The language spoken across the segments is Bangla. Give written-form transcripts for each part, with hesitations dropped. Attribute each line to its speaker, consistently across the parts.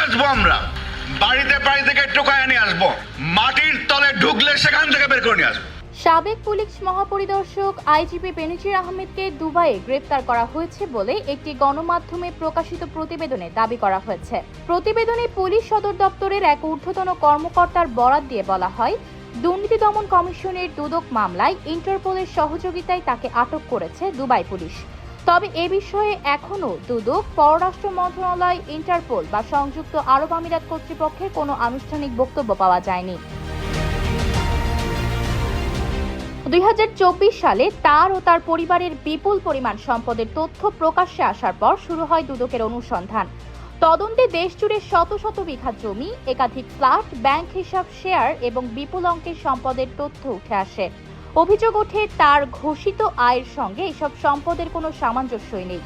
Speaker 1: আসবো আমরা, বাড়িতে বাড়ি থেকে টোকায় নিয়ে আসবো, মাটির তলে ঢুকলে সেখান থেকে বের করে নিয়ে আসবো।
Speaker 2: সাবেক পুলিশ মহাপরিদর্শক আইজিপি বেনজির আহমেদকে দুবাইয়ে গ্রেপ্তার করা হয়েছে বলে একটি গণমাধ্যমে প্রকাশিত প্রতিবেদনে দাবি করা হয়েছে। প্রতিবেদনে পুলিশ সদর দপ্তরের এক ঊর্ধ্বতন কর্মকর্তার বরাত দিয়ে বলা হয়, দুর্নীতি দমন কমিশনের দুদক মামলায় ইন্টারপোলের সহযোগিতায় তাকে আটক করেছে দুবাই পুলিশ। তবে এ বিষয়ে এখনও দুদক, পররাষ্ট্র মন্ত্রণালয়, ইন্টারপোল বা সংযুক্ত আরব আমিরাত কর্তৃপক্ষের কোনো আনুষ্ঠানিক বক্তব্য পাওয়া যায়নি। 2024 সালে তার ও তার পরিবারের বিপুল পরিমাণ সম্পদের তথ্য প্রকাশ্যে আসার পর শুরু হয় দুদকের অনুসন্ধান। তদন্তে দেশজুড়ে শত শত বিঘা জমি, একাধিক ফ্ল্যাট, ব্যাংক হিসাব, শেয়ার এবং বিপুল অঙ্কের সম্পদের তথ্য উঠে আসে। অভিযোগ ওঠে তার ঘোষিত আয়ের সঙ্গে এসব সম্পদের কোনো সামঞ্জস্যই নেই।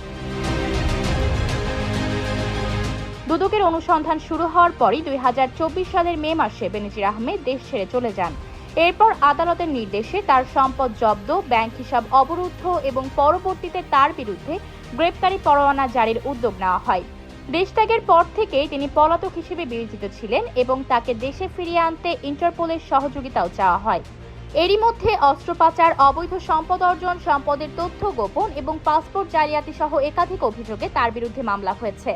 Speaker 2: দুদকের অনুসন্ধান শুরু হওয়ার পরই 2024 সালের মে মাসে বেনজির আহমেদ দেশ ছেড়ে চলে যান। এরপর আদালতের নির্দেশে তার সম্পদ জব্দ, ব্যাংক হিসাব অবরুদ্ধ এবং পরবর্তীতে তার বিরুদ্ধে গ্রেপ্তারি পরোয়ানা জারির উদ্যোগ নেওয়া হয়। দেশত্যাগের পর থেকেই তিনি পলাতক হিসেবে বিবেচিত ছিলেন এবং তাকে দেশে ফিরিয়ে আনতে ইন্টারপোলের সহযোগিতাও চাওয়া হয়। এরই মধ্যে অস্ত্র পাচার, অবৈধ সম্পদ অর্জন, সম্পদের তথ্য গোপন এবং পাসপোর্ট জালিয়াতি সহ একাধিক অভিযোগে তার বিরুদ্ধে মামলা হয়েছে।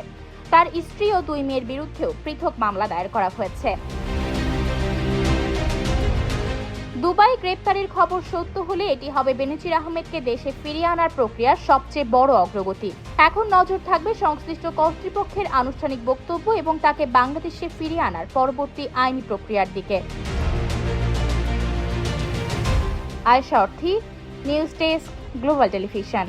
Speaker 2: তার স্ত্রী ও 2 মেয়ের বিরুদ্ধেও পৃথক মামলা দায়ের করা হয়েছে। দুবাই গ্রেপ্তারের খবর সত্য হলে এটি হবে বেনজির আহমেদকে দেশে ফিরিয়ে আনার প্রক্রিয়ার সবচেয়ে বড় অগ্রগতি। এখন নজর থাকবে সংশ্লিষ্ট কর্তৃপক্ষের আনুষ্ঠানিক বক্তব্য এবং তাকে বাংলাদেশে ফিরিয়ে আনার পরবর্তী আইনি প্রক্রিয়ার দিকে। আয়েশা অর্থী, নিউজ ডেস্ক, গ্লোবাল টেলিভিশন।